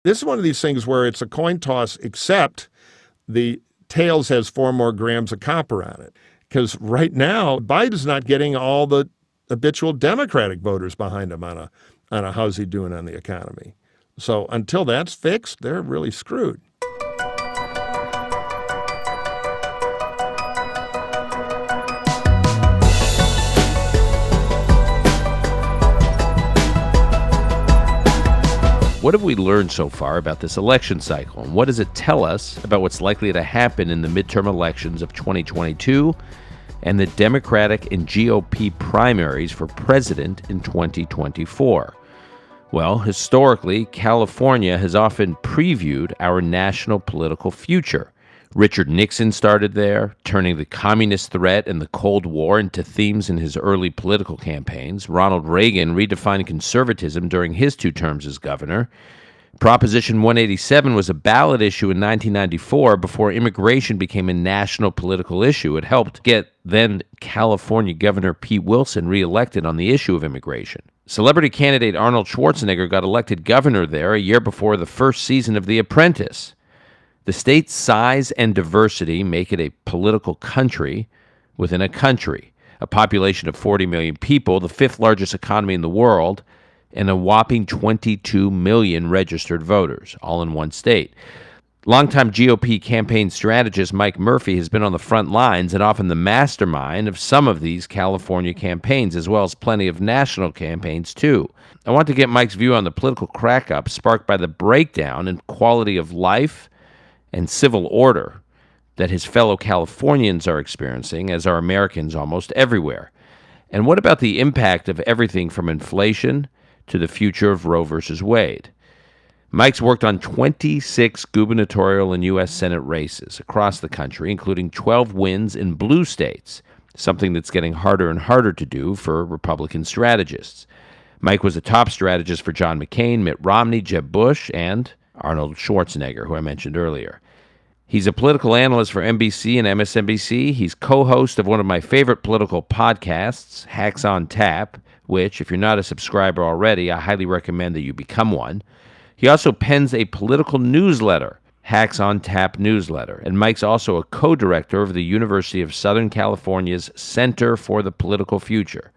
This is one of these things where it's a coin toss, except the tails has 4 more grams of copper on it. Because right now, Biden's not getting all the habitual Democratic voters behind him on a how's he doing on the economy. So until that's fixed, they're really screwed. What have we learned so far about this election cycle, and what does it tell us about what's likely to happen in the midterm elections of 2022 and the Democratic and GOP primaries for president in 2024? Well, historically, California has often previewed our national political future. Richard Nixon started there, turning the communist threat and the Cold War into themes in his early political campaigns. Ronald Reagan redefined conservatism during his 2 terms as governor. Proposition 187 was a ballot issue in 1994 before immigration became a national political issue. It helped get then California Governor Pete Wilson reelected on the issue of immigration. Celebrity candidate Arnold Schwarzenegger got elected governor there a year before the first season of The Apprentice. The state's size and diversity make it a political country within a country, a population of 40 million people, the 5th largest economy in the world, and a whopping 22 million registered voters, all in one state. Longtime GOP campaign strategist Mike Murphy has been on the front lines and often the mastermind of some of these California campaigns, as well as plenty of national campaigns, too. I want to get Mike's view on the political crack-up sparked by the breakdown in quality of life and civil order that his fellow Californians are experiencing, as are Americans almost everywhere. And what about the impact of everything from inflation to the future of Roe versus Wade? Mike's worked on 26 gubernatorial and U.S. Senate races across the country, including 12 wins in blue states, something that's getting harder and harder to do for Republican strategists. Mike was a top strategist for John McCain, Mitt Romney, Jeb Bush, and Arnold Schwarzenegger, who I mentioned earlier. He's a political analyst for NBC and MSNBC. He's co-host of one of my favorite political podcasts, Hacks on Tap, which, if you're not a subscriber already, I highly recommend that you become one. He also pens a political newsletter, Hacks on Tap newsletter, and Mike's also a co-director of the University of Southern California's Center for the Political Future.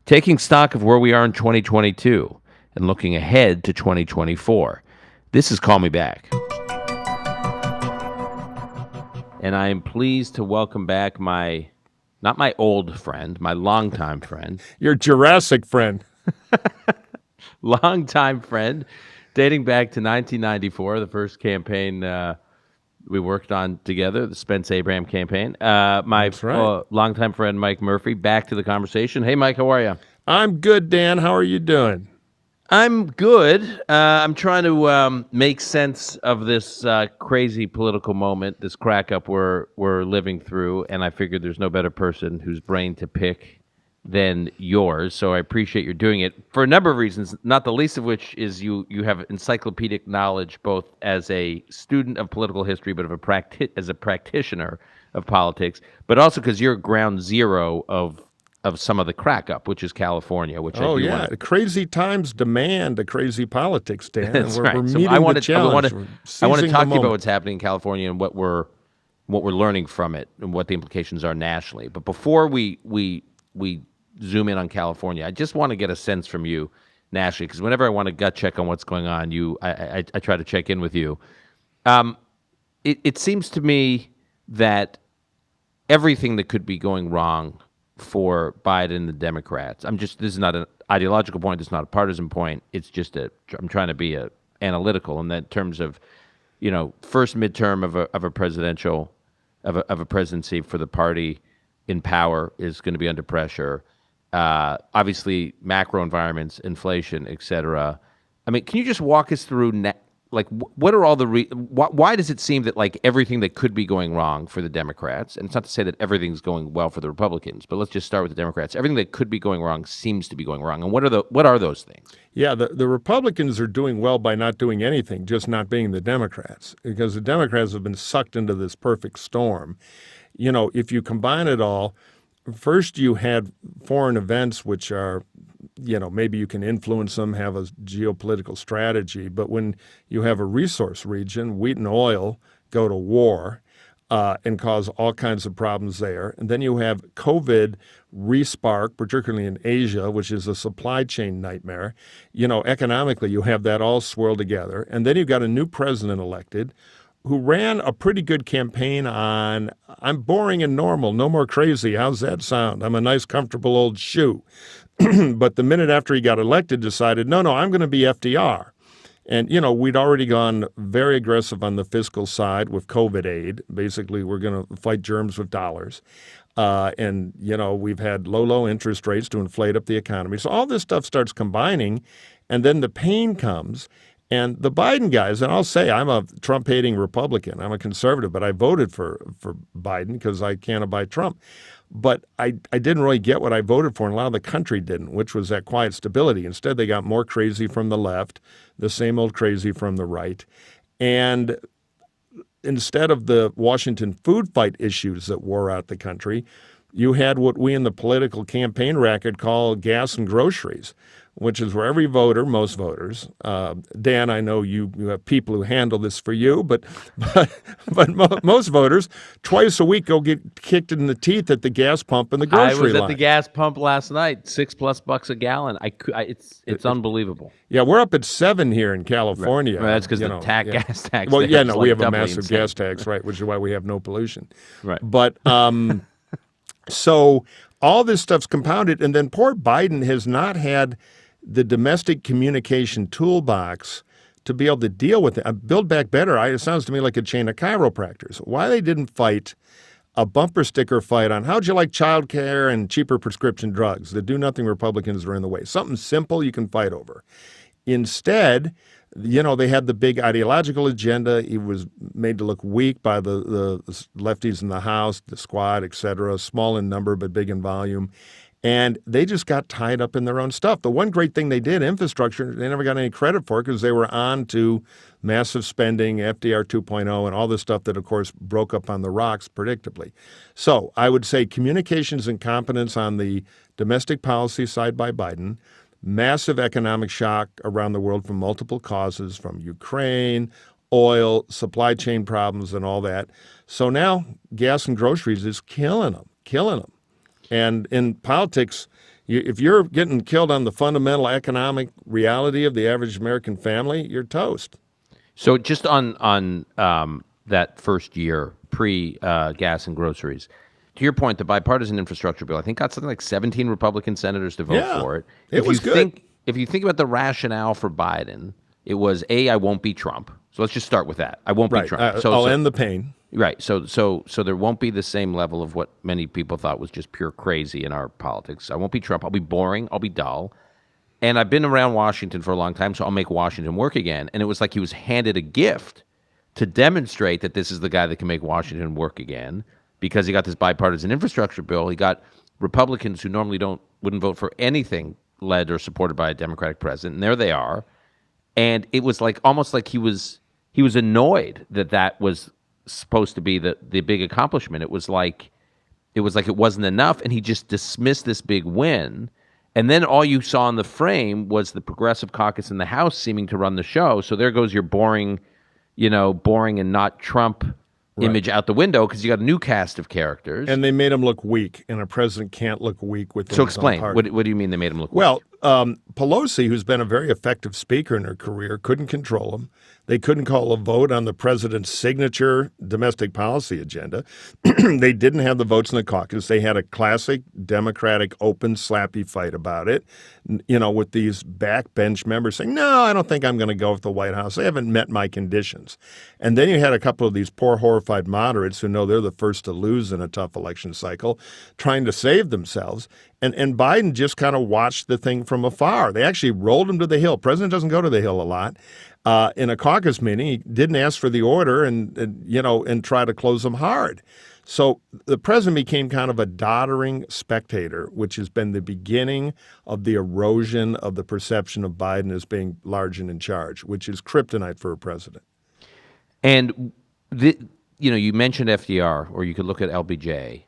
Taking stock of where we are in 2022 and looking ahead to 2024, this is Call Me Back. And I am pleased to welcome back not my old friend, my longtime friend. Your Jurassic friend. Longtime friend, dating back to 1994, the first campaign we worked on together, the Spence Abraham campaign. That's right. Longtime friend, Mike Murphy, back to the conversation. Hey, Mike, how are you? I'm good, Dan. How are you doing? I'm good. I'm trying to make sense of this crazy political moment, this crack-up we're living through, and I figured there's no better person whose brain to pick than yours, so I appreciate your doing it for a number of reasons, not the least of which is you have encyclopedic knowledge both as a student of political history but as a practitioner of politics, but also because you're ground zero of some of the crack-up, which is California, which The crazy times demand a crazy politics, Dan. That's we're right. meeting I want the challenge. I want to talk to you about what's happening in California and what we're learning from it and what the implications are nationally. But before we zoom in on California, I just want to get a sense from you nationally, because whenever I want to gut check on what's going on, I try to check in with you. It seems to me that everything that could be going wrong for Biden and the Democrats. This is not an ideological point. It's not a partisan point. It's just I'm trying to be analytical in that terms of, first midterm of a presidential, of a presidency for the party in power is going to be under pressure. Obviously, macro environments, inflation, et cetera. I mean, can you just walk us through what are all the why does it seem that everything that could be going wrong for the Democrats, and it's not to say that everything's going well for the Republicans, but let's just start with the Democrats. Everything that could be going wrong seems to be going wrong. And what are those things? Yeah, the Republicans are doing well by not doing anything, just not being the Democrats, because the Democrats have been sucked into this perfect storm. If you combine it all, first you had foreign events, which are, maybe you can influence them, have a geopolitical strategy. But when you have a resource region, wheat and oil go to war and cause all kinds of problems there. And then you have COVID respark, particularly in Asia, which is a supply chain nightmare. Economically, you have that all swirled together. And then you've got a new president elected who ran a pretty good campaign on, I'm boring and normal, no more crazy. How's that sound? I'm a nice, comfortable old shoe. But the minute after he got elected, decided, no, I'm going to be FDR. And, we'd already gone very aggressive on the fiscal side with COVID aid. Basically, we're going to fight germs with dollars. And we've had low interest rates to inflate up the economy. So all this stuff starts combining, and then the pain comes. And the Biden guys, and I'll say I'm a Trump-hating Republican. I'm a conservative, but I voted for Biden because I can't abide Trump. But I didn't really get what I voted for, and a lot of the country didn't, which was that quiet stability. Instead, they got more crazy from the left, the same old crazy from the right. And instead of the Washington food fight issues that wore out the country, you had what we in the political campaign racket call gas and groceries, which is where every voter, most voters, Dan, I know you have people who handle this for you, but most voters twice a week go get kicked in the teeth at the gas pump and the grocery line. I was at the gas pump last night, $6+ a gallon. It's unbelievable. Yeah, we're up at 7 here in California. Right. Well, that's because the gas tax. Well, yeah, no, we have a massive gas tax, right, which is why we have no pollution. Right. But so all this stuff's compounded, and then poor Biden has not had the domestic communication toolbox to be able to deal with it. Build Back Better, it sounds to me like a chain of chiropractors. Why they didn't fight a bumper sticker fight on how'd you like child care and cheaper prescription drugs? The do-nothing Republicans are in the way. Something simple you can fight over. Instead, they had the big ideological agenda. He was made to look weak by the lefties in the House, the squad, et cetera, small in number but big in volume. And they just got tied up in their own stuff. The one great thing they did, infrastructure, they never got any credit for because they were on to massive spending, FDR 2.0, and all this stuff that, of course, broke up on the rocks predictably. So I would say communications incompetence on the domestic policy side by Biden, massive economic shock around the world from multiple causes, from Ukraine, oil, supply chain problems, and all that. So now gas and groceries is killing them. And in politics, if you're getting killed on the fundamental economic reality of the average American family, you're toast. So just on that first year, pre-gas and groceries, to your point, the bipartisan infrastructure bill, I think got something like 17 Republican senators to vote for it. It was good. If you think about the rationale for Biden, it was, I won't be Trump. So let's just start with that. I won't be Trump. I'll end the pain. Right. So there won't be the same level of what many people thought was just pure crazy in our politics. I won't be Trump. I'll be boring. I'll be dull. And I've been around Washington for a long time, so I'll make Washington work again. And it was like he was handed a gift to demonstrate that this is the guy that can make Washington work again because he got this bipartisan infrastructure bill. He got Republicans who normally wouldn't vote for anything led or supported by a Democratic president, and there they are. And it was like almost like he was annoyed that was supposed to be the big accomplishment. It was like it wasn't enough, and he just dismissed this big win. And then all you saw in the frame was the Progressive Caucus in the House seeming to run the show. So there goes your boring and not Trump image out the window because you got a new cast of characters. And they made him look weak, and a president can't look weak with his So explain, own what party. do you mean they made him look weak? Well, Pelosi, who's been a very effective speaker in her career, couldn't control him. They couldn't call a vote on the president's signature domestic policy agenda. They didn't have the votes in the caucus. They had a classic Democratic open slappy fight about it, with these backbench members saying, no, I don't think I'm going to go with the White House. They haven't met my conditions. And then you had a couple of these poor horrified moderates who know they're the first to lose in a tough election cycle, trying to save themselves. And Biden just kind of watched the thing from afar. They actually rolled him to the Hill. President doesn't go to the Hill a lot. In a caucus meeting, he didn't ask for the order and try to close them hard. So the president became kind of a doddering spectator, which has been the beginning of the erosion of the perception of Biden as being large and in charge, which is kryptonite for a president. And you mentioned FDR, or you could look at LBJ.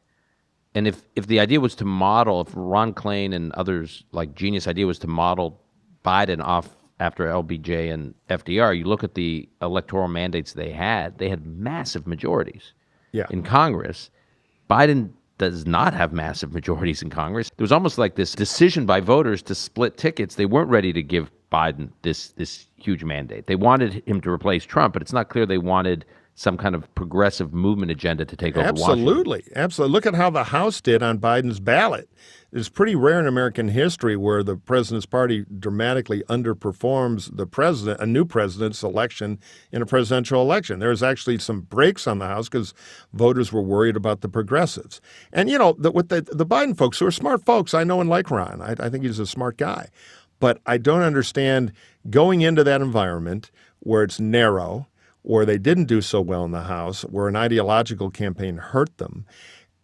And if the idea was to model, if Ron Klain and others like genius idea was to model Biden off after LBJ and FDR, you look at the electoral mandates they had massive majorities Yeah. in Congress. Biden does not have massive majorities in Congress. There was almost like this decision by voters to split tickets. They weren't ready to give Biden this huge mandate. They wanted him to replace Trump, but it's not clear they wanted some kind of progressive movement agenda to take over Washington. Absolutely. Look at how the House did on Biden's ballot. It's pretty rare in American history where the president's party dramatically underperforms the president, a new president's election in a presidential election. There was actually some breaks on the House because voters were worried about the progressives. And, with the Biden folks, who are smart folks, I know and like Ron. I think he's a smart guy. But I don't understand going into that environment where it's narrow, where they didn't do so well in the House, where an ideological campaign hurt them,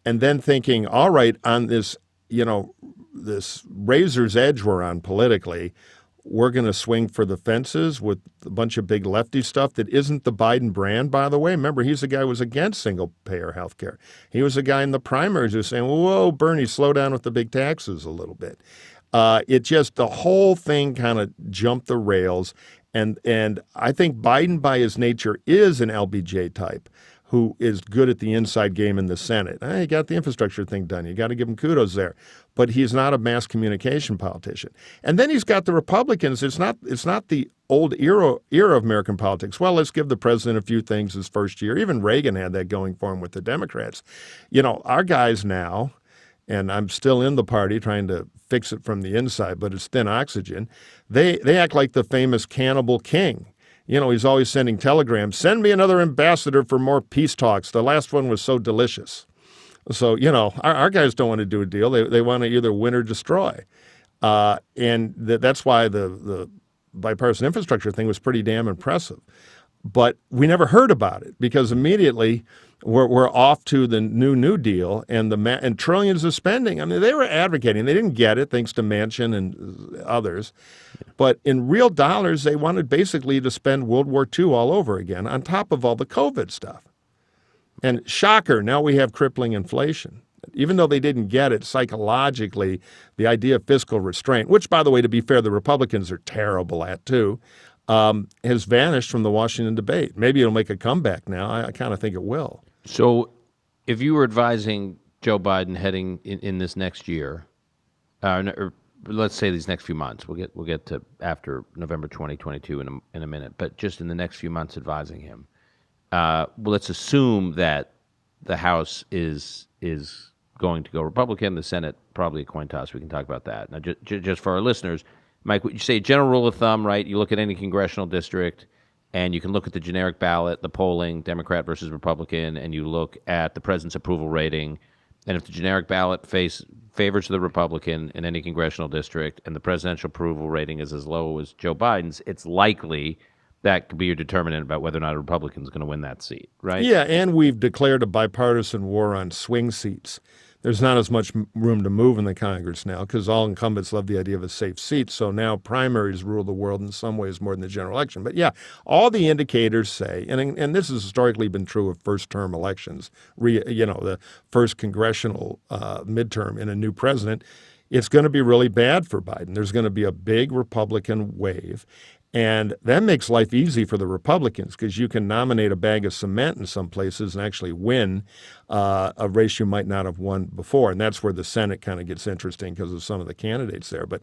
and then thinking, all right, on this, this razor's edge we're on politically, we're going to swing for the fences with a bunch of big lefty stuff that isn't the Biden brand, by the way. Remember, he's the guy who was against single-payer health care. He was the guy in the primaries who was saying, whoa, Bernie, slow down with the big taxes a little bit. The whole thing kind of jumped the rails. And I think Biden, by his nature, is an LBJ type who is good at the inside game in the Senate. He got the infrastructure thing done. You got to give him kudos there. But he's not a mass communication politician. And then he's got the Republicans. It's not the old era of American politics. Well, let's give the president a few things his first year. Even Reagan had that going for him with the Democrats. Our guys now, and I'm still in the party trying to fix it from the inside, but it's thin oxygen. They act like the famous cannibal king. He's always sending telegrams, send me another ambassador for more peace talks. The last one was so delicious. So, our guys don't want to do a deal. They want to either win or destroy. And that's why the bipartisan infrastructure thing was pretty damn impressive. But we never heard about it because immediately we're off to the New Deal and trillions of spending. I mean, they were advocating. They didn't get it thanks to Manchin and others. But in real dollars, they wanted basically to spend World War II all over again on top of all the COVID stuff. And shocker, now we have crippling inflation. Even though they didn't get it psychologically, the idea of fiscal restraint, which, by the way, to be fair, the Republicans are terrible at too, has vanished from the Washington debate. Maybe it'll make a comeback now. I kind of think it will. So if you were advising Joe Biden heading in this next year, or let's say these next few months, we'll get to after November 2022 in a minute, but just in the next few months advising him, let's assume that the House is going to go Republican, the Senate probably a coin toss. We can talk about that. Now, just for our listeners, Mike, would you say general rule of thumb, right? You look at any congressional district, and you can look at the generic ballot, the polling, Democrat versus Republican, and you look at the president's approval rating. And if the generic ballot favors the Republican in any congressional district, and the presidential approval rating is as low as Joe Biden's, it's likely that could be your determinant about whether or not a Republican is going to win that seat, right? Yeah, and we've declared a bipartisan war on swing seats. There's not as much room to move in the Congress now because all incumbents love the idea of a safe seat. So now primaries rule the world in some ways more than the general election. But yeah, all the indicators say, and this has historically been true of first-term elections, the first congressional midterm in a new president, it's going to be really bad for Biden. There's going to be a big Republican wave. And that makes life easy for the Republicans because you can nominate a bag of cement in some places and actually win a race you might not have won before. And that's where the Senate kind of gets interesting because of some of the candidates there. But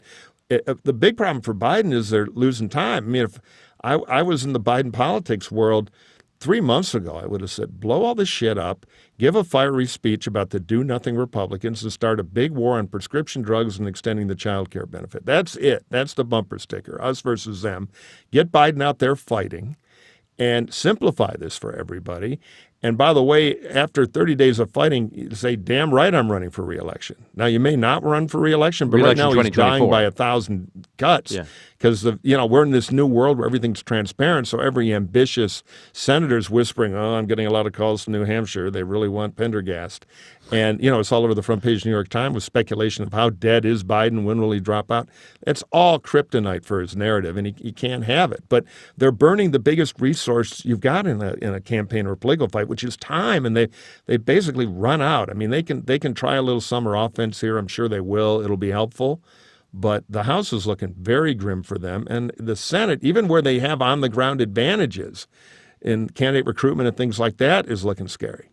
the big problem for Biden is they're losing time. I mean, if I was in the Biden politics world 3 months ago, I would have said, blow all this shit up, give a fiery speech about the do-nothing Republicans and start a big war on prescription drugs and extending the child care benefit. That's it. That's the bumper sticker, us versus them. Get Biden out there fighting and simplify this for everybody. And by the way, after 30 days of fighting, you say, damn right I'm running for re-election. Now, you may not run for re-election, but right now he's dying by 1,000 cuts because we're in this new world where everything's transparent. So every ambitious senator's whispering, oh, I'm getting a lot of calls from New Hampshire. They really want Pendergast. And, it's all over the front page of the New York Times with speculation of how dead is Biden, when will he drop out. It's all kryptonite for his narrative, and he can't have it. But they're burning the biggest resource you've got in a campaign or a political fight, which is time, and they basically run out. I mean, they can try a little summer offense here. I'm sure they will. It'll be helpful. But the House is looking very grim for them. And the Senate, even where they have on-the-ground advantages in candidate recruitment and things like that, is looking scary.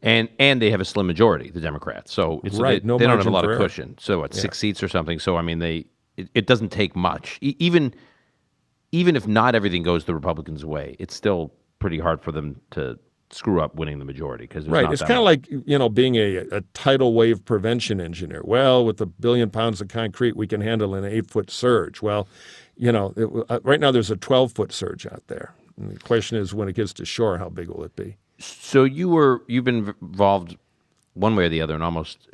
And they have a slim majority, the Democrats. So, Right, they no don't have a margin lot for of error. cushion. So, what, 6 seats or something? So, I mean, it doesn't take much. Even if not everything goes the Republicans' way, it's still pretty hard for them to screw up winning the majority because Right. It's kind of like, being a tidal wave prevention engineer. Well, with 1 billion pounds of concrete, we can handle an 8-foot surge. Well, right now there's a 12-foot surge out there. And the question is, when it gets to shore, how big will it be? So you've been involved one way or the other in almost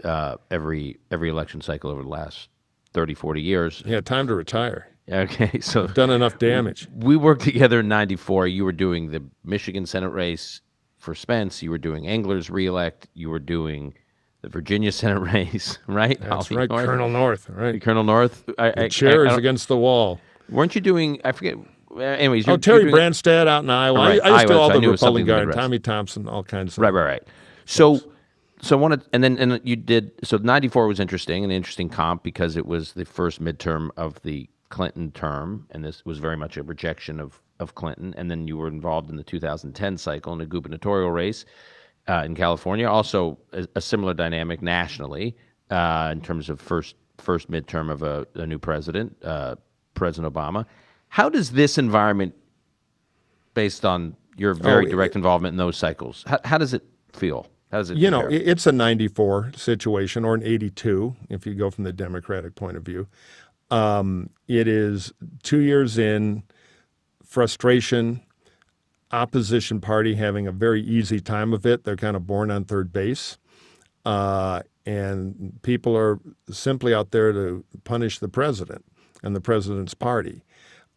every election cycle over the last 30, 40 years. Yeah, time to retire. Okay, so I've done enough damage. we worked together in '94. You were doing the Michigan Senate race for Spence. You were doing Engler's reelect. You were doing the Virginia Senate race, right? That's Holly right, North. Colonel North. Right. Colonel North. The chair is against the wall. Weren't you doing? I forget. Anyways, Terry you're doing, Branstad out in Iowa. Right, I used to do Iowa, all so I the knew it was something Republican in the Guard, Midwest. Tommy Thompson, all kinds of. Right. So I wanted, and you did. So '94 was interesting, an interesting comp because it was the first midterm of the Clinton term, and this was very much a rejection of Clinton. And then you were involved in the 2010 cycle in a gubernatorial race in California. Also, a similar dynamic nationally in terms of first midterm of a new president, President Obama. How does this environment, based on your very direct involvement in those cycles, how does it feel? How does it compare? It's a 94 situation or an 82 if you go from the Democratic point of view. It is 2 years in, frustration, opposition party having a very easy time of it. They're kind of born on third base. And people are simply out there to punish the president and the president's party.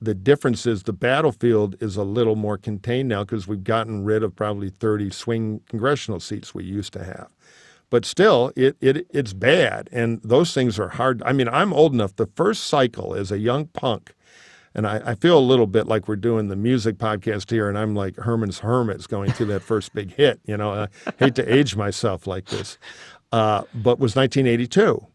The difference is the battlefield is a little more contained now because we've gotten rid of probably 30 swing congressional seats we used to have. But still, it's bad, and those things are hard. I mean, I'm old enough. The first cycle as a young punk, and I feel a little bit like we're doing the music podcast here, and I'm like Herman's Hermits going through that first big hit. I hate to age myself like this, but was 1982.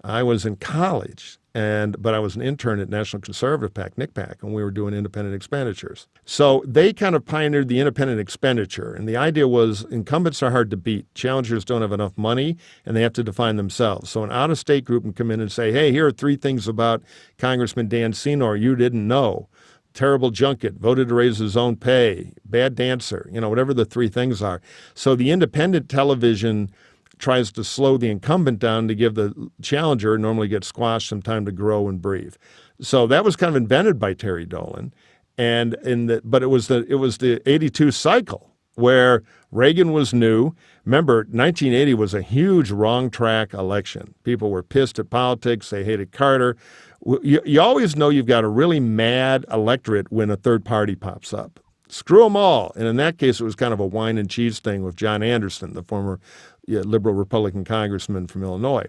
I was in college, but I was an intern at National Conservative PAC, NCPAC, and we were doing independent expenditures. So they kind of pioneered the independent expenditure, and the idea was incumbents are hard to beat. Challengers don't have enough money, and they have to define themselves. So an out-of-state group can come in and say, hey, here are 3 things about Congressman Dan Senor you didn't know. Terrible junket, voted to raise his own pay, bad dancer, whatever the 3 things are. So the independent television tries to slow the incumbent down to give the challenger, normally gets squashed, some time to grow and breathe. So that was kind of invented by Terry Dolan, but it was the 82 cycle where Reagan was new. Remember, 1980 was a huge wrong track election. People were pissed at politics. They hated Carter. You always know you've got a really mad electorate when a third party pops up. Screw them all. And in that case, it was kind of a wine and cheese thing with John Anderson, the former liberal Republican congressman from Illinois.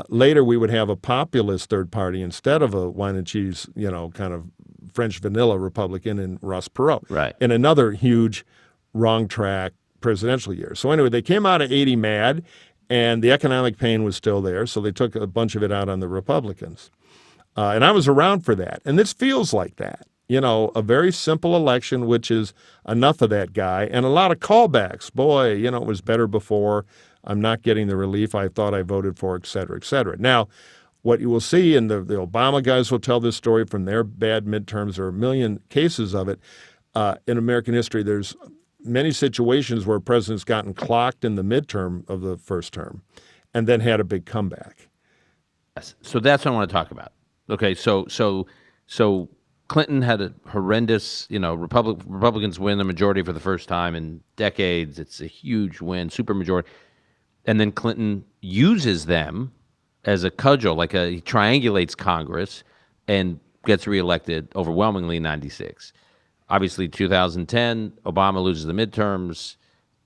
Later, we would have a populist third party instead of a wine and cheese, kind of French vanilla Republican in Ross Perot. Right. In another huge wrong track presidential year. So anyway, they came out of 80 mad, and the economic pain was still there, so they took a bunch of it out on the Republicans. And I was around for that. And this feels like that. A very simple election, which is enough of that guy, and a lot of callbacks. Boy, it was better before. I'm not getting the relief I thought I voted for, et cetera, et cetera. Now, what you will see, and the Obama guys will tell this story from their bad midterms, there are a million cases of it. In American history, there's many situations where a president's gotten clocked in the midterm of the first term and then had a big comeback. Yes. So that's what I want to talk about. Okay, so Clinton had a horrendous, Republicans win the majority for the first time in decades. It's a huge win, supermajority. And then Clinton uses them as a cudgel, he triangulates Congress and gets reelected overwhelmingly in 96. Obviously, 2010, Obama loses the midterms.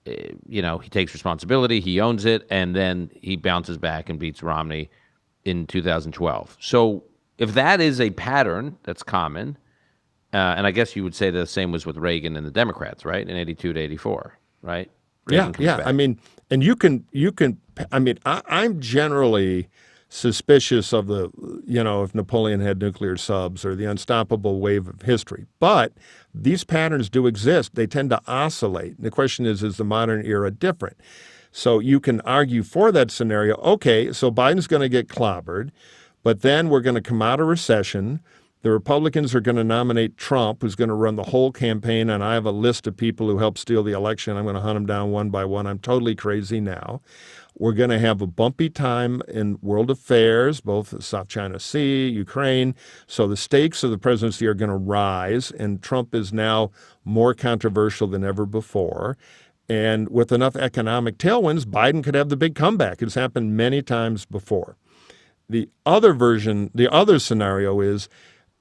He takes responsibility, he owns it, and then he bounces back and beats Romney in 2012. So if that is a pattern that's common, and I guess you would say the same was with Reagan and the Democrats, right, in 82 to 84. right? Yeah, Reagan comes yeah. back. I mean, and I'm generally suspicious of if Napoleon had nuclear subs or the unstoppable wave of history. But these patterns do exist. They tend to oscillate. And the question is the modern era different? So you can argue for that scenario. Okay, so Biden's going to get clobbered, but then we're going to come out of recession. The Republicans are going to nominate Trump, who's going to run the whole campaign, and I have a list of people who helped steal the election. I'm going to hunt them down one by one. I'm totally crazy now. We're going to have a bumpy time in world affairs, both the South China Sea, Ukraine. So the stakes of the presidency are going to rise, and Trump is now more controversial than ever before. And with enough economic tailwinds, Biden could have the big comeback. It's happened many times before. The other scenario is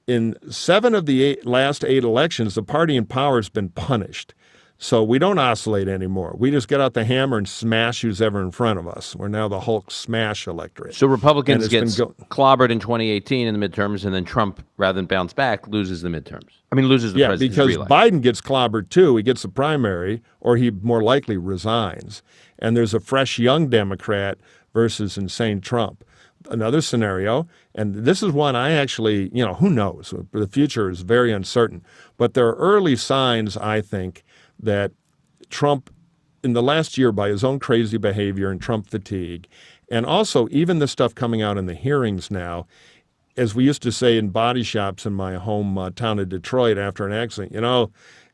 in 7 of the last 8 elections, the party in power has been punished. So we don't oscillate anymore. We just get out the hammer and smash who's ever in front of us. We're now the Hulk smash electorate. So Republicans get clobbered in 2018 in the midterms, and then Trump, rather than bounce back, loses the midterms. I mean, loses the presidency. Yeah, because Biden gets clobbered too. He gets the primary, or he more likely resigns. And there's a fresh young Democrat versus insane Trump. Another scenario, and this is one I actually, who knows? The future is very uncertain. But there are early signs, I think, that Trump, in the last year, by his own crazy behavior and Trump fatigue, and also even the stuff coming out in the hearings now, as we used to say in body shops in my home town of Detroit after an accident,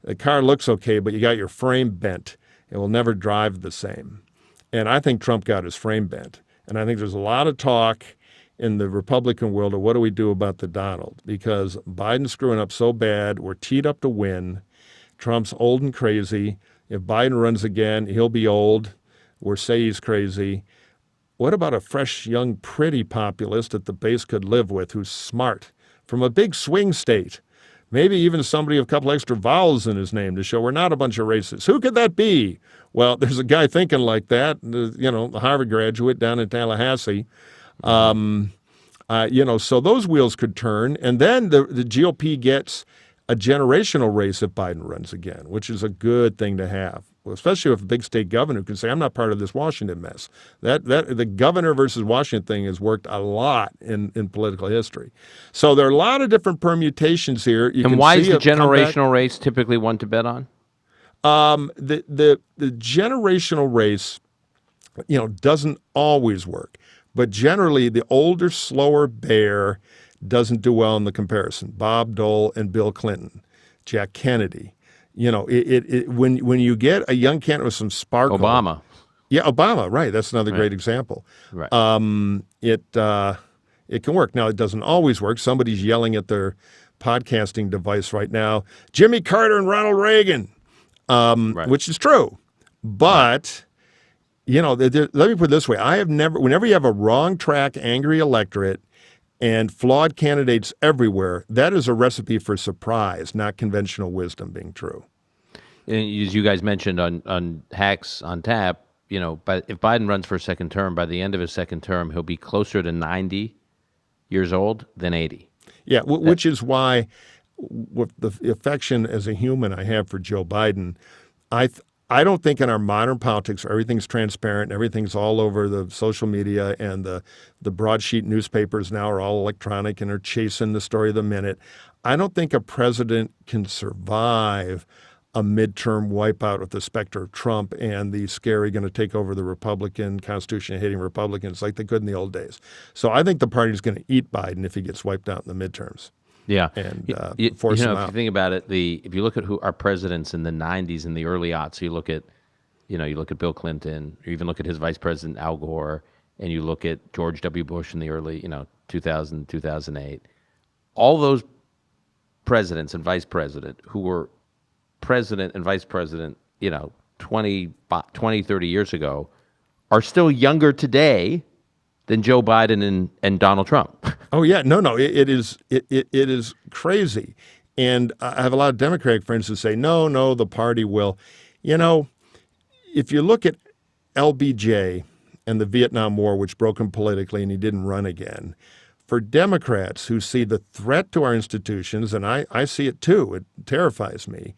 the car looks okay, but you got your frame bent. It will never drive the same. And I think Trump got his frame bent. And I think there's a lot of talk in the Republican world of what do we do about the Donald? Because Biden's screwing up so bad. We're teed up to win. Trump's old and crazy. If Biden runs again, he'll be old. We'll say he's crazy. What about a fresh, young, pretty populist that the base could live with who's smart from a big swing state? Maybe even somebody with a couple extra vowels in his name to show we're not a bunch of racists. Who could that be? Well, there's a guy thinking like that, a Harvard graduate down in Tallahassee. So those wheels could turn. And then the GOP gets a generational race if Biden runs again, which is a good thing to have, especially with a big state governor who can say, I'm not part of this Washington mess. That the governor versus Washington thing has worked a lot in political history. So there are a lot of different permutations here. And why is the generational race typically one to bet on? The generational race, doesn't always work. But generally, the older, slower bear doesn't do well in the comparison. Bob Dole and Bill Clinton, Jack Kennedy. When you get a young candidate with some sparkle. Obama. Yeah, Obama, right. That's another great example. Right. It can work. Now, it doesn't always work. Somebody's yelling at their podcasting device right now, Jimmy Carter and Ronald Reagan, which is true. But, let me put it this way. Whenever you have a wrong track, angry electorate, and flawed candidates everywhere, that is a recipe for surprise, not conventional wisdom being true. And as you guys mentioned on Hacks on Tap, but if Biden runs for a second term, by the end of his second term, he'll be closer to 90 years old than 80. Yeah, which is why, with the affection as a human I have for Joe Biden, I don't think in our modern politics where everything's transparent, everything's all over the social media, and the broadsheet newspapers now are all electronic and are chasing the story of the minute. I don't think a president can survive a midterm wipeout with the specter of Trump and the scary going to take over the Republican Constitution-hating Republicans like they could in the old days. So I think the party's going to eat Biden if he gets wiped out in the midterms. Yeah, and force him out. If you think about it, if you look at who our presidents in the '90s and the early aughts, you look at Bill Clinton, or even look at his vice president Al Gore, and you look at George W. Bush in the early 2000, 2008. All those presidents and vice president who were president and vice president, 20, 30 years ago, are still younger today than Joe Biden and Donald Trump. Oh yeah, no, it is crazy, and I have a lot of Democratic friends who say no, the party will, if you look at LBJ and the Vietnam War, which broke him politically, and he didn't run again. For Democrats who see the threat to our institutions, and I see it too, it terrifies me.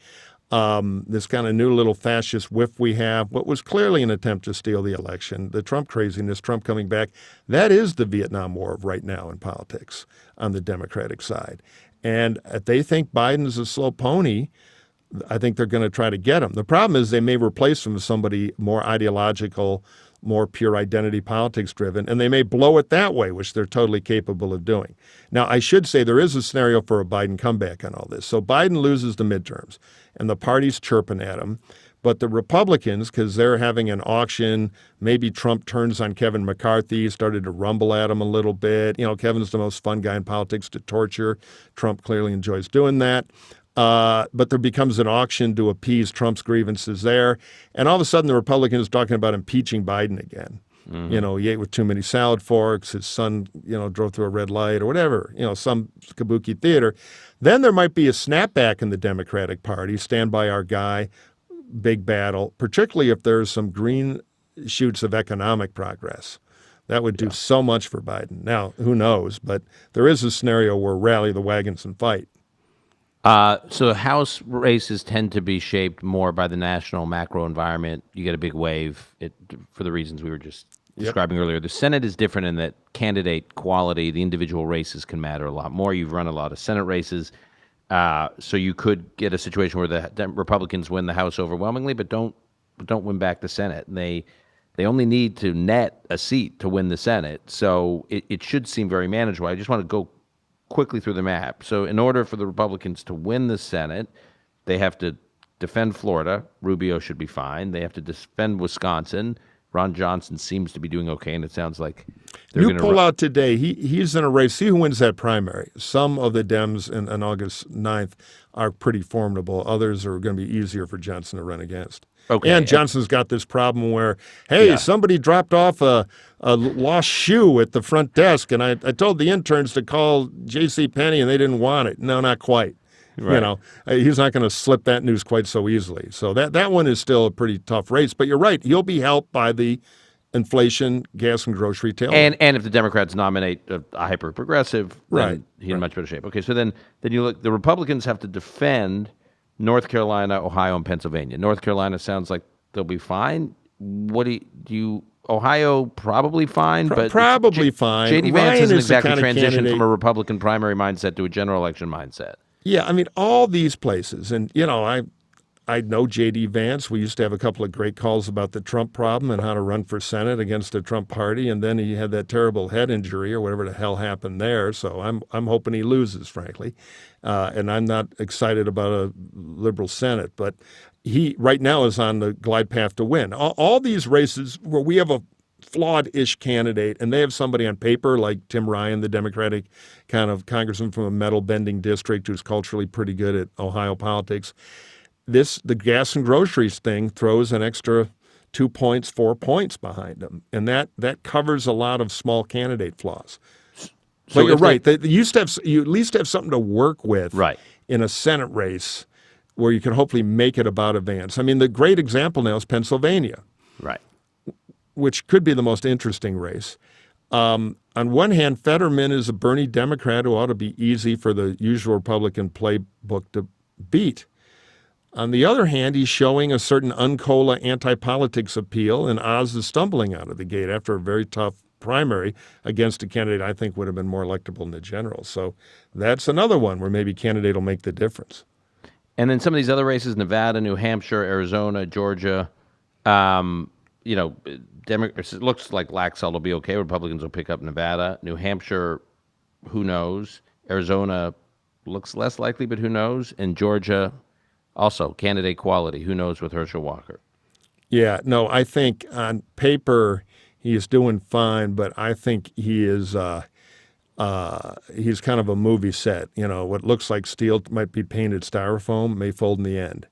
this kind of new little fascist whiff we have, what was clearly an attempt to steal the election, the Trump craziness, Trump coming back, that is the Vietnam War of right now in politics on the Democratic side. And if they think Biden's a slow pony, I think they're going to try to get him. The problem is they may replace him with somebody more ideological, more pure identity politics driven, and they may blow it that way, which they're totally capable of doing. Now, I should say there is a scenario for a Biden comeback on all this. So Biden loses the midterms, and the party's chirping at him. But the Republicans, because they're having an auction, maybe Trump turns on Kevin McCarthy, started to rumble at him a little bit. You know, Kevin's the most fun guy in politics to torture. Trump clearly enjoys doing that. But there becomes an auction to appease Trump's grievances there. And all of a sudden, the Republicans are talking about impeaching Biden again. Mm-hmm. You know, he ate with too many salad forks. His son, you know, drove through a red light or whatever, you know, some kabuki theater. Then there might be a snapback in the Democratic Party, stand by our guy, big battle, particularly if there's some green shoots of economic progress. That would do so much for Biden. Now, who knows? But there is a scenario where rally the wagons and fight. So the House races tend to be shaped more by the national macro environment. You get a big wave for the reasons we were just describing earlier. The Senate is different in that candidate quality, the individual races can matter a lot more. You've run a lot of Senate races. So you could get a situation where the Republicans win the House overwhelmingly, but don't win back the Senate. And they only need to net a seat to win the Senate. So it should seem very manageable. I just want to go quickly through the map. So in order for the Republicans to win the Senate, they have to defend Florida. Rubio should be fine. They have to defend Wisconsin. Ron Johnson seems to be doing okay, and it sounds like they're going to pull out today. He's in a race. See who wins that primary. Some of the Dems on August 9th are pretty formidable. Others are going to be easier for Johnson to run against. Okay. And Johnson's got this problem where, hey, somebody dropped off a lost shoe at the front desk, and I told the interns to call JCPenney, and they didn't want it. No, not quite. Right. You know, he's not going to slip that news quite so easily. So that one is still a pretty tough race. But you're right. He'll be helped by the inflation, gas and grocery tailwind. And if the Democrats nominate a hyper-progressive, then he's in much better shape. Okay, so then you look, the Republicans have to defend North Carolina, Ohio, and Pennsylvania. North Carolina sounds like they'll be fine. What do you Ohio probably fine, but probably fine. J.D. Vance isn't exactly transitioned from a Republican primary mindset to a general election mindset. Yeah, I mean, all these places, and, you know, I know J.D. Vance. We used to have a couple of great calls about the Trump problem and how to run for Senate against the Trump party, and then he had that terrible head injury or whatever the hell happened there. So I'm hoping he loses, frankly, and I'm not excited about a liberal Senate. But he right now is on the glide path to win. All these races where we have a flawed-ish candidate, and they have somebody on paper like Tim Ryan, the Democratic kind of congressman from a metal-bending district who's culturally pretty good at Ohio politics. The gas and groceries thing throws an extra 2 points, 4 points behind them, and that covers a lot of small candidate flaws. So you're right. You at least have something to work with in a Senate race where you can hopefully make it about a Vance. I mean, the great example now is Pennsylvania, which could be the most interesting race. On one hand, Fetterman is a Bernie Democrat who ought to be easy for the usual Republican playbook to beat. On the other hand, he's showing a certain uncola anti-politics appeal, and Oz is stumbling out of the gate after a very tough primary against a candidate I think would have been more electable in the general. So that's another one where maybe candidate will make the difference. And then some of these other races, Nevada, New Hampshire, Arizona, Georgia, you know, it looks like Laxalt will be okay. Republicans will pick up Nevada. New Hampshire, who knows? Arizona looks less likely, but who knows? And Georgia, also, candidate quality. Who knows with Herschel Walker? Yeah, no, I think on paper he is doing fine, but I think he is he's kind of a movie set. You know, what looks like steel might be painted styrofoam may fold in the end.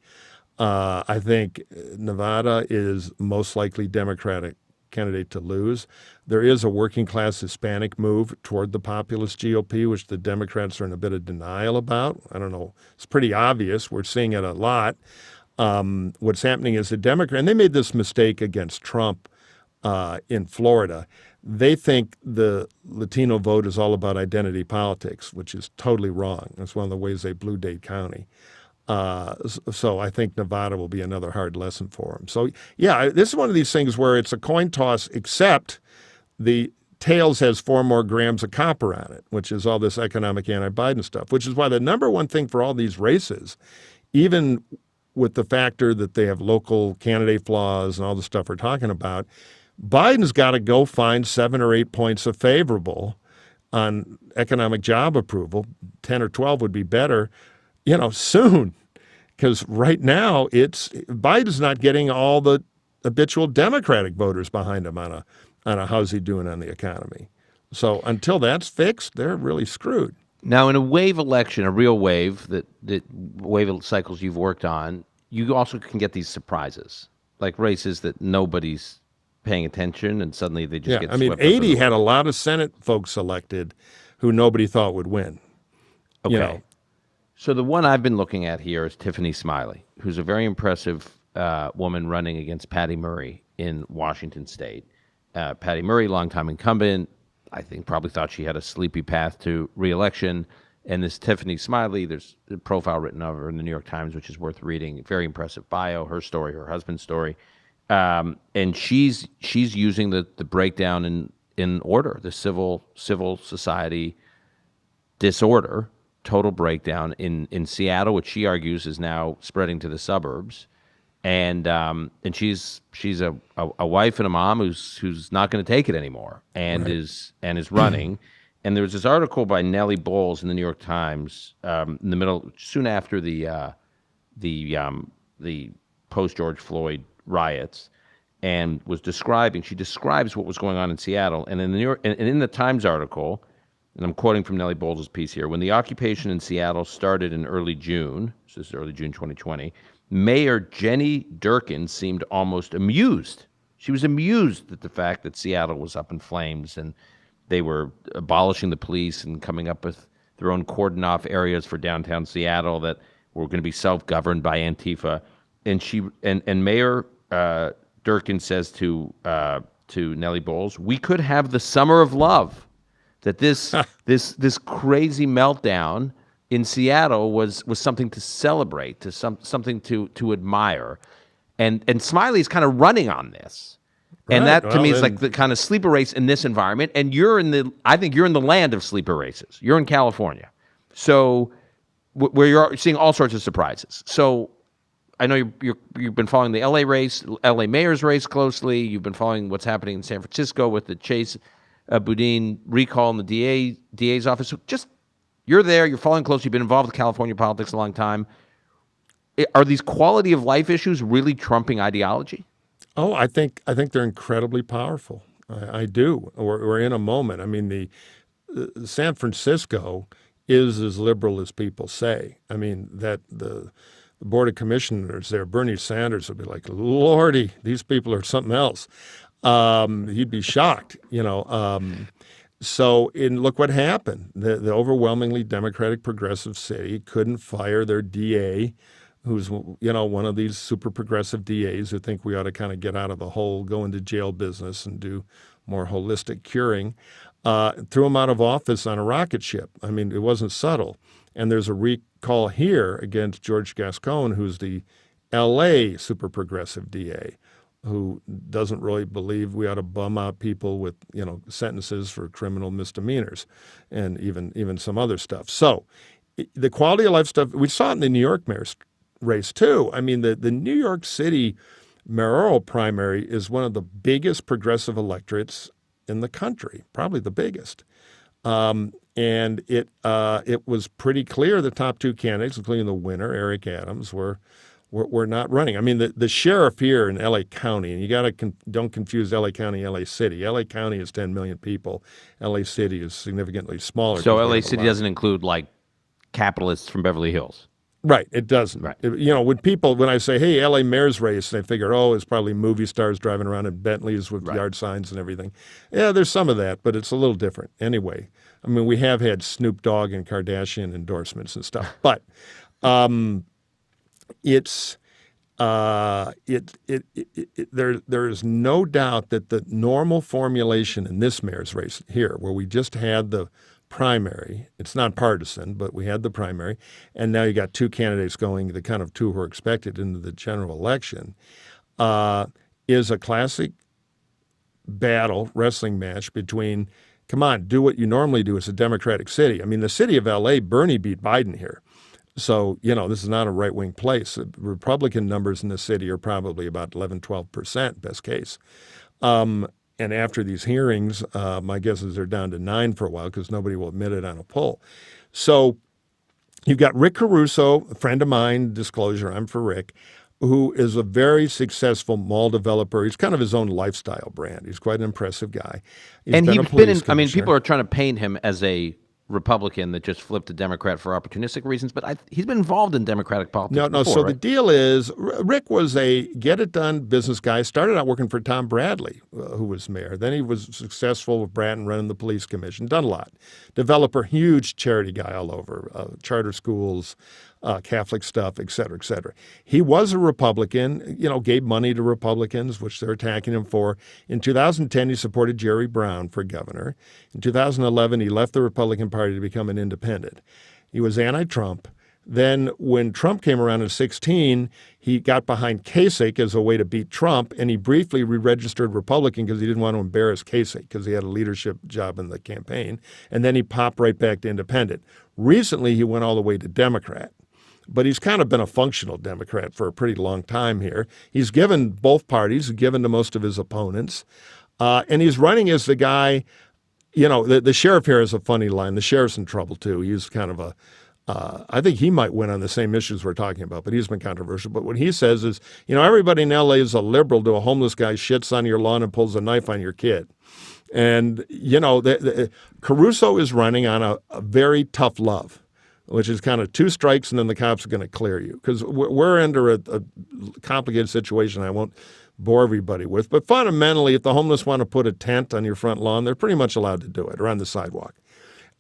I think Nevada is most likely Democratic candidate to lose. There is a working class Hispanic move toward the populist GOP, which the Democrats are in a bit of denial about. I don't know. It's pretty obvious. We're seeing it a lot. What's happening is the Democrat, and they made this mistake against Trump in Florida. They think the Latino vote is all about identity politics, which is totally wrong. That's one of the ways they blew Dade County. So I think Nevada will be another hard lesson for him. So, yeah, this is one of these things where it's a coin toss, except the tails has 4 more grams of copper on it, which is all this economic anti-Biden stuff, which is why the number one thing for all these races, even with the factor that they have local candidate flaws and all the stuff we're talking about, Biden's got to go find 7 or 8 points of favorable on economic job approval. 10 or 12 would be better, soon. Because right now, Biden's not getting all the habitual Democratic voters behind him on a how's he doing on the economy. So until that's fixed, they're really screwed. Now, in a wave election, a real wave, that wave of cycles you've worked on, you also can get these surprises, like races that nobody's paying attention, and suddenly they just get swept. 80 had a lot of Senate folks elected who nobody thought would win. Okay. So the one I've been looking at here is Tiffany Smiley, who's a very impressive woman running against Patty Murray in Washington State. Patty Murray, longtime incumbent, I think probably thought she had a sleepy path to re-election. And this Tiffany Smiley, there's a profile written of her in the New York Times, which is worth reading. Very impressive bio, her story, her husband's story. And she's using the breakdown in order, the civil society disorder, total breakdown in Seattle, which she argues is now spreading to the suburbs. And she's a wife and a mom who's not going to take it anymore, and Right. is running. And there was this article by Nellie Bowles in the New York Times in the middle, soon after the post George Floyd riots, and she describes what was going on in Seattle. And in in the Times article, and I'm quoting from Nellie Bowles' piece here, when the occupation in Seattle started in early June, so this is early June 2020, Mayor Jenny Durkin seemed almost amused. She was amused at the fact that Seattle was up in flames and they were abolishing the police and coming up with their own cordon-off areas for downtown Seattle that were going to be self-governed by Antifa. And Mayor Durkin says to Nellie Bowles, "We could have the summer of love." That this crazy meltdown in Seattle was something to celebrate, something to admire, and Smiley's kind of running on this, and that to me is like the kind of sleeper race in this environment. And I think you're in the land of sleeper races. You're in California, so where you're seeing all sorts of surprises. So I know you've been following the L.A. race, L.A. mayor's race closely. You've been following what's happening in San Francisco with the Chase Boudin recall in the DA's office. So just, you're there, you're following closely, you've been involved with California politics a long time. Are these quality of life issues really trumping ideology? Oh, I think they're incredibly powerful. I do. We're in a moment. I mean, the San Francisco is as liberal as people say. I mean, that the Board of Commissioners there, Bernie Sanders would be like, Lordy, these people are something else. He'd be shocked, So look what happened. The overwhelmingly Democratic progressive city couldn't fire their DA, who's, one of these super progressive DAs who think we ought to kind of get out of the whole go into jail business and do more holistic curing. Threw him out of office on a rocket ship. I mean, it wasn't subtle. And there's a recall here against George Gascon, who's the L.A. super progressive DA, who doesn't really believe we ought to bum out people with, sentences for criminal misdemeanors and even some other stuff. So the quality of life stuff, we saw it in the New York mayor's race too. I mean, the New York City mayoral primary is one of the biggest progressive electorates in the country, probably the biggest. And it was pretty clear the top 2 candidates, including the winner, Eric Adams, were not running. I mean, the sheriff here in L.A. County, and you got to don't confuse L.A. County, L.A. City. L.A. County is 10 million people. L.A. City is significantly smaller. So L.A. City doesn't include like capitalists from Beverly Hills. Right, it doesn't. Right. When I say, hey, L.A. mayor's race, they figure, it's probably movie stars driving around in Bentleys with yard signs and everything. Yeah, there's some of that, but it's a little different. Anyway, I mean, we have had Snoop Dogg and Kardashian endorsements and stuff, but it's there is no doubt that the normal formulation in this mayor's race here, where we just had the primary. It's not partisan, but we had the primary. And now you got two candidates going, the kind of two who are expected into the general election, is a classic battle, wrestling match between, come on, do what you normally do. It's a Democratic city. I mean, the city of L.A., Bernie beat Biden here. So, this is not a right-wing place. Republican numbers in the city are probably about 11, 12%, best case. And after these hearings, my guess is they're down to 9 for a while because nobody will admit it on a poll. So you've got Rick Caruso, a friend of mine, disclosure, I'm for Rick, who is a very successful mall developer. He's kind of his own lifestyle brand. He's quite an impressive guy. He's And been he's a police been in, commissioner. people are trying to paint him as a Republican that just flipped to Democrat for opportunistic reasons, but he's been involved in Democratic politics No. before, So right? the deal is, Rick was a get-it-done business guy. Started out working for Tom Bradley, who was mayor. Then he was successful with Bratton running the police commission. Done a lot. Developer, huge charity guy all over, charter schools, Catholic stuff, et cetera, et cetera. He was a Republican, gave money to Republicans, which they're attacking him for. In 2010, he supported Jerry Brown for governor. In 2011, he left the Republican Party to become an independent. He was anti-Trump. Then when Trump came around in 2016, he got behind Kasich as a way to beat Trump, and he briefly re-registered Republican because he didn't want to embarrass Kasich because he had a leadership job in the campaign. And then he popped right back to independent. Recently, he went all the way to Democrat. But he's kind of been a functional Democrat for a pretty long time here. He's given both parties, given to most of his opponents. And he's running as the guy, the sheriff here has a funny line. The sheriff's in trouble, too. He's kind of I think he might win on the same issues we're talking about, but he's been controversial. But what he says is, everybody in L.A. is a liberal to a homeless guy shits on your lawn and pulls a knife on your kid. And, Caruso is running on a very tough love, which is kind of 2 strikes and then the cops are going to clear you. Because we're under a complicated situation I won't bore everybody with. But fundamentally, if the homeless want to put a tent on your front lawn, they're pretty much allowed to do it, or on the sidewalk,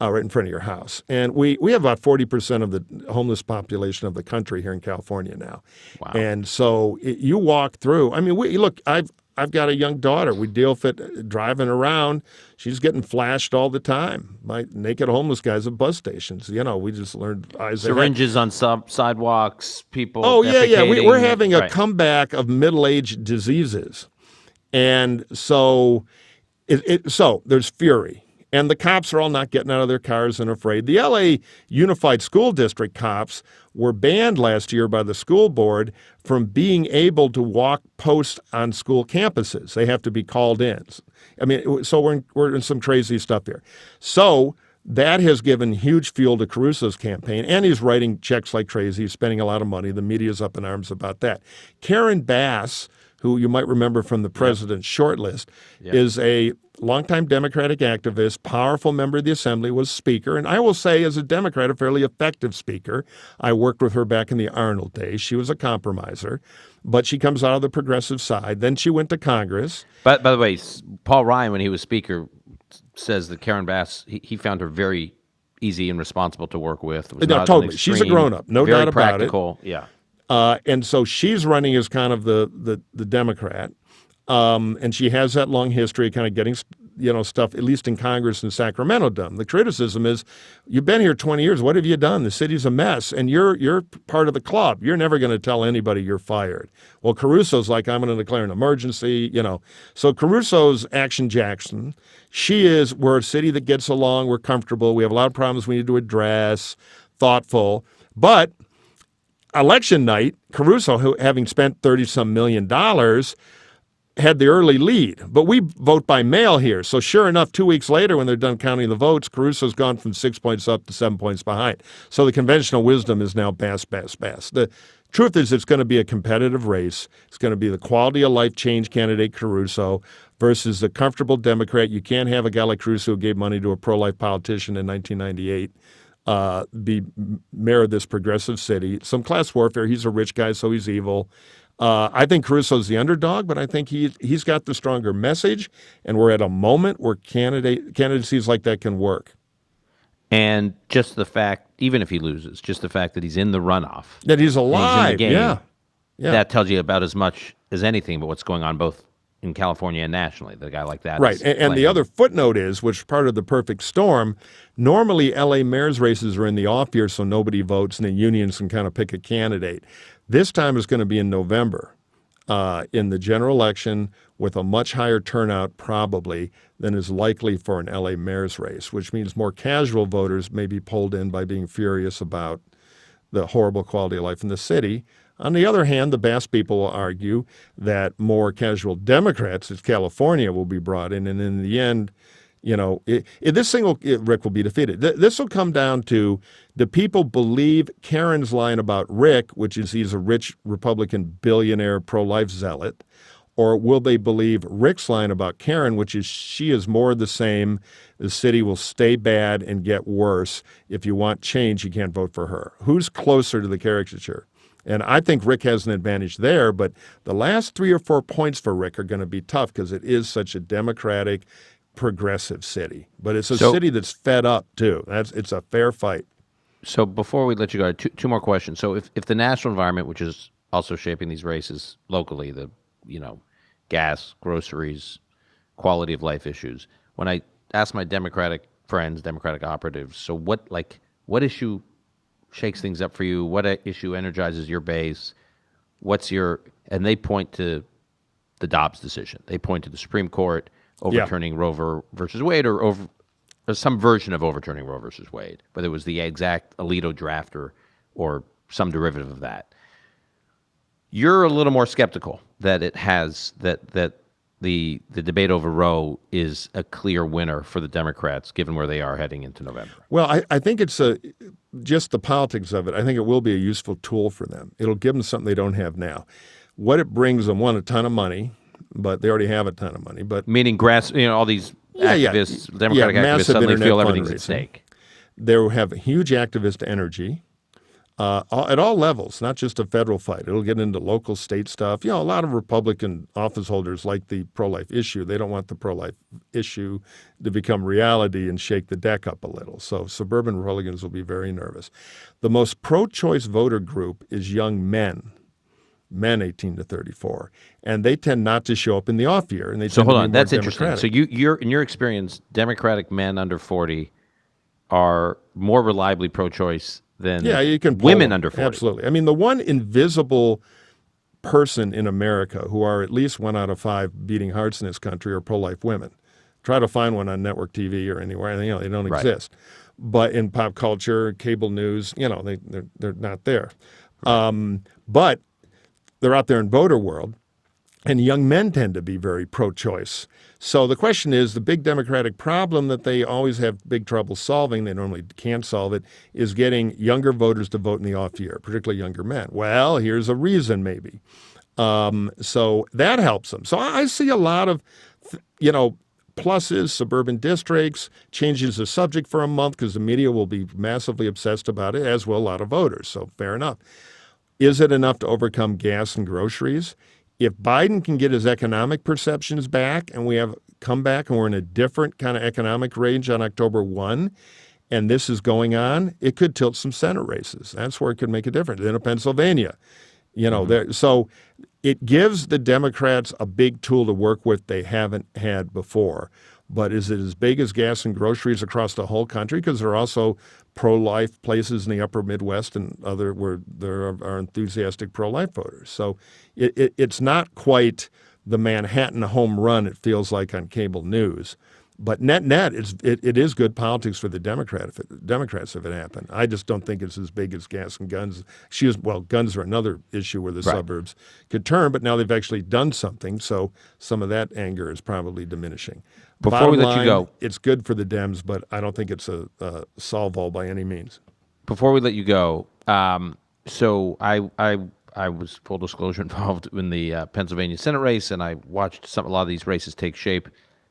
right in front of your house. And we have about 40% of the homeless population of the country here in California now. Wow. And so you walk through. I mean, look, I've got a young daughter. We deal with it driving around. She's getting flashed all the time by naked homeless guys at bus stations. We just learned eyes ahead. Syringes on sidewalks, people. Oh, yeah. We're having a right. comeback of middle-aged diseases. And so so there's fury. And the cops are all not getting out of their cars and afraid. The L.A. Unified School District cops were banned last year by the school board from being able to walk posts on school campuses. They have to be called in. I mean, so we're in some crazy stuff here. So that has given huge fuel to Caruso's campaign, and he's writing checks like crazy. He's spending a lot of money. The media's up in arms about that. Karen Bass, who you might remember from the president's shortlist, is a longtime Democratic activist, powerful member of the Assembly, was Speaker. And I will say, as a Democrat, a fairly effective Speaker. I worked with her back in the Arnold days. She was a compromiser, but she comes out of the progressive side. Then she went to Congress. But by the way, Paul Ryan, when he was Speaker, says that Karen Bass, he found her very easy and responsible to work with. It was not totally. an She's a extreme, grown-up, no very doubt about it. practical, yeah. And so she's running as kind of the Democrat. And she has that long history of kind of getting, stuff, at least in Congress in Sacramento, done. The criticism is, you've been here 20 years. What have you done? The city's a mess, and you're part of the club. You're never going to tell anybody you're fired. Well, Caruso's like, I'm going to declare an emergency, So Caruso's Action Jackson. We're a city that gets along. We're comfortable. We have a lot of problems we need to address, thoughtful. But election night, Caruso, having spent $30-some million, had the early lead. But we vote by mail here. So sure enough, 2 weeks later, when they're done counting the votes, Caruso's gone from 6 points up to 7 points behind. So the conventional wisdom is now Bass. The truth is it's going to be a competitive race. It's going to be the quality of life change candidate Caruso versus the comfortable Democrat. You can't have a guy like Caruso who gave money to a pro-life politician in 1998 be mayor of this progressive city. Some class warfare. He's a rich guy, so he's evil. I think Caruso's the underdog, but I think he's got the stronger message, and we're at a moment where candidacies like that can work. And just the fact, even if he loses, just the fact that he's in the runoff. That he's alive, he's in the game, yeah. that tells you about as much as anything about what's going on both in California and nationally. The guy like that, Right. is And the playing. other footnote is, which is part of the perfect storm, normally LA mayor's races are in the off year, so nobody votes and the unions can kind of pick a candidate. This time it's going to be in November in the general election with a much higher turnout probably than is likely for an LA mayor's race, which means more casual voters may be pulled in by being furious about the horrible quality of life in the city. On the other hand, the Bass people will argue that more casual Democrats, as California, will be brought in. And in the end, this thing Rick will be defeated. This will come down to, do people believe Karen's line about Rick, which is he's a rich Republican billionaire pro-life zealot, or will they believe Rick's line about Karen, which is she is more the same, the city will stay bad and get worse. If you want change, you can't vote for her. Who's closer to the caricature? And I think Rick has an advantage there, but the last 3 or 4 points for Rick are going to be tough because it is such a Democratic, progressive city. But it's a city that's fed up, too. It's a fair fight. So before we let you go, two more questions. So if the national environment, which is also shaping these races locally, the gas, groceries, quality of life issues. When I ask my Democratic friends, Democratic operatives, so what issue shakes things up for you? What issue energizes your base? And they point to the Dobbs decision. They point to the Supreme Court overturning Roe versus Wade or some version of overturning Roe versus Wade, whether it was the exact Alito draft or some derivative of that. You're a little more skeptical that it has that the debate over Roe is a clear winner for the Democrats, given where they are heading into November. Well, I think it's just the politics of it. I think it will be a useful tool for them. It'll give them something they don't have now. What it brings them, one, a ton of money, but they already have a ton of money. But meaning all these activists, Democratic activists, suddenly feel everything's at stake. They have huge activist energy. At all levels, not just a federal fight. It'll get into local, state stuff. A lot of Republican office holders like the pro-life issue. They don't want the pro-life issue to become reality and shake the deck up a little. So suburban Republicans will be very nervous. The most pro-choice voter group is young men 18 to 34, and they tend not to show up in the off year. And they so tend hold to be on, more that's interesting. Democratic. So you're in your experience, Democratic men under 40 are more reliably pro-choice than you can women them. under 40. Absolutely. I mean, the one invisible person in America who are at least 1 out of 5 beating hearts in this country are pro-life women. Try to find one on network TV or anywhere. They don't exist. But in pop culture, cable news, they're not there. But they're out there in voter world, and young men tend to be very pro-choice. So the question is, the big Democratic problem that they always have big trouble solving, they normally can't solve it, is getting younger voters to vote in the off year, particularly younger men. Well, here's a reason maybe. So that helps them. So I see a lot of, pluses, suburban districts, changes the subject for a month because the media will be massively obsessed about it, as will a lot of voters. So fair enough. Is it enough to overcome gas and groceries? If Biden can get his economic perceptions back and we have come back and we're in a different kind of economic range on October 1, and this is going on, it could tilt some Senate races. That's where it could make a difference. In Pennsylvania, so it gives the Democrats a big tool to work with they haven't had before. But is it as big as gas and groceries across the whole country? Because there are also pro-life places in the upper Midwest and other where there are enthusiastic pro-life voters. So it's not quite the Manhattan home run it feels like on cable news. But net, it is good politics for the Democrats if it happened. I just don't think it's as big as gas and guns. Guns are another issue where the suburbs could turn, but now they've actually done something, so some of that anger is probably diminishing. Before we let you go, it's good for the Dems, but I don't think it's a solve-all by any means. Before we let you go, so I was, full disclosure, involved in the Pennsylvania Senate race, and I watched a lot of these races take shape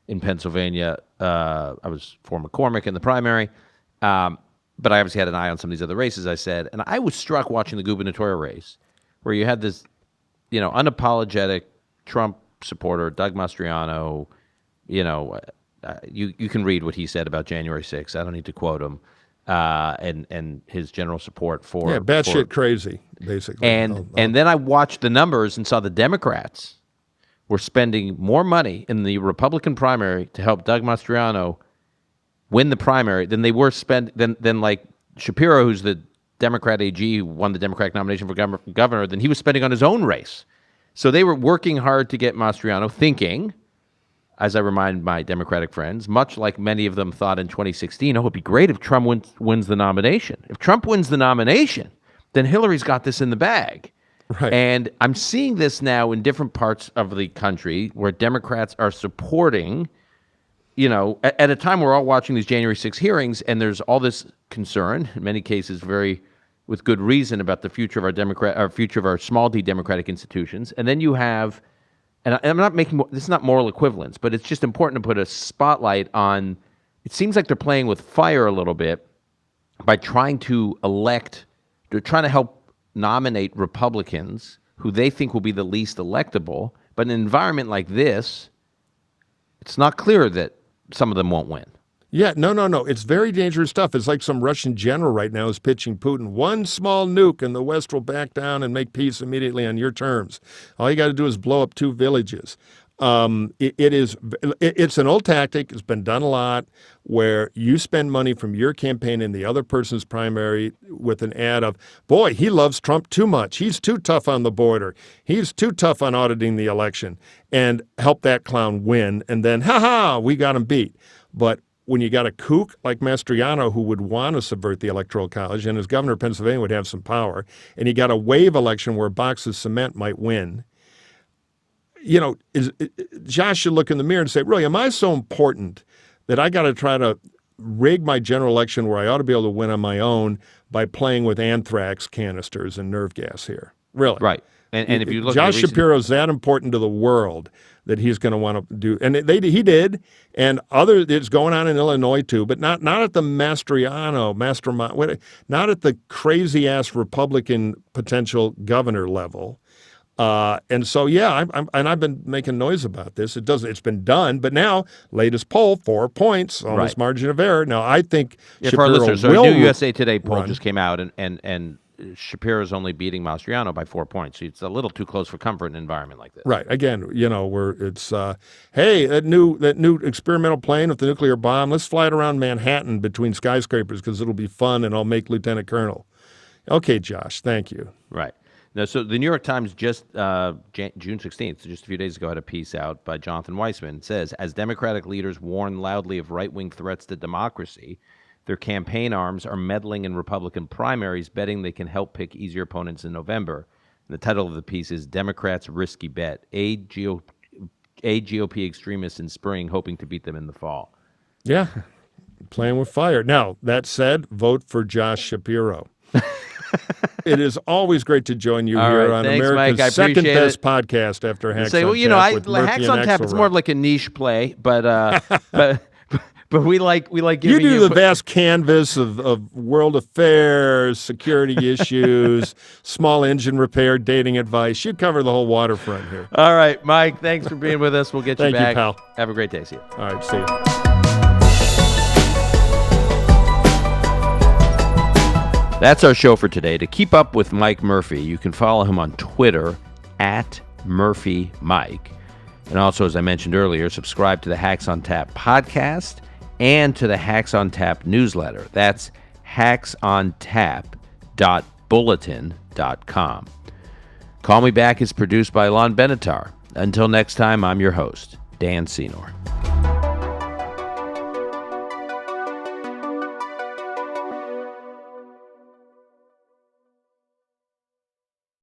in Pennsylvania. I was for McCormick in the primary, but I obviously had an eye on some of these other races, I said, and I was struck watching the gubernatorial race where you had this, unapologetic Trump supporter, Doug Mastriano. You can read what he said about January 6th. I don't need to quote him, and his general support for batshit crazy, basically. And then I watched the numbers and saw the Democrats were spending more money in the Republican primary to help Doug Mastriano win the primary than they were than like Shapiro, who's the Democrat AG, who won the Democratic nomination for governor, than he was spending on his own race. So they were working hard to get Mastriano, thinking, as I remind my Democratic friends, much like many of them thought in 2016, it'd be great if Trump wins the nomination. If Trump wins the nomination, then Hillary's got this in the bag. Right. And I'm seeing this now in different parts of the country where Democrats are supporting, at a time we're all watching these January 6 hearings, and there's all this concern, in many cases with good reason, about the future of our small d democratic institutions. And then you have, and I'm not making this is not moral equivalence, but it's just important to put a spotlight on. It seems like they're playing with fire a little bit by trying to help nominate Republicans who they think will be the least electable. But in an environment like this, it's not clear that some of them won't win. Yeah, no. It's very dangerous stuff. It's like some Russian general right now is pitching Putin one small nuke and the West will back down and make peace immediately on your terms. All you got to do is blow up 2 villages. It's an old tactic. It's been done a lot, where you spend money from your campaign in the other person's primary with an ad of, boy, he loves Trump too much. He's too tough on the border. He's too tough on auditing the election, and help that clown win. And then, we got him beat. But when you got a kook like Mastriano who would want to subvert the Electoral College, and as governor of Pennsylvania would have some power, and you got a wave election where a box of cement might win, Josh should look in the mirror and say, really, am I so important that I got to try to rig my general election where I ought to be able to win on my own by playing with anthrax canisters and nerve gas here? Really? Right. And if you look Josh Shapiro's that important to the world that he's going to want to do. And he did. And it's going on in Illinois too, but not at the Mastriano, not at the crazy-ass Republican potential governor level. And so, I've been making noise about this. It's been done, but now, latest poll, 4 points, almost margin of error. Now, I think for our listeners, a new USA Today poll run. just came out, and Shapiro's only beating Mastriano by 4 points. So it's a little too close for comfort in an environment like this. Right. Again, hey, that new experimental plane with the nuclear bomb, let's fly it around Manhattan between skyscrapers because it'll be fun and I'll make lieutenant colonel. Okay, Josh, thank you. Right. Now, so the New York Times just June 16th, so just a few days ago, had a piece out by Jonathan Weissman. It says, as Democratic leaders warn loudly of right-wing threats to democracy, their campaign arms are meddling in Republican primaries, betting they can help pick easier opponents in November. And the title of the piece is Democrats' Risky Bet, a GOP extremists in spring hoping to beat them in the fall. Yeah, playing with fire. Now, that said, vote for Josh Shapiro. It is always great to join you here on thanks, America's Mike. second best podcast after Hacks on Tap with Murphy Hacks and on Tap is more of like a niche play, but we like giving you do the vast canvas of world affairs, security issues, small engine repair, dating advice. You cover the whole waterfront here. All right, Mike, thanks for being with us. We'll get you back. Thank you, pal. Have a great day. See you. All right, see you. That's our show for today. To keep up with Mike Murphy, you can follow him on Twitter @MurphyMike. And also, as I mentioned earlier, subscribe to the Hacks on Tap podcast and to the Hacks on Tap newsletter. That's hacksontap.bulletin.com. Call Me Back is produced by Lon Benatar. Until next time, I'm your host, Dan Senor.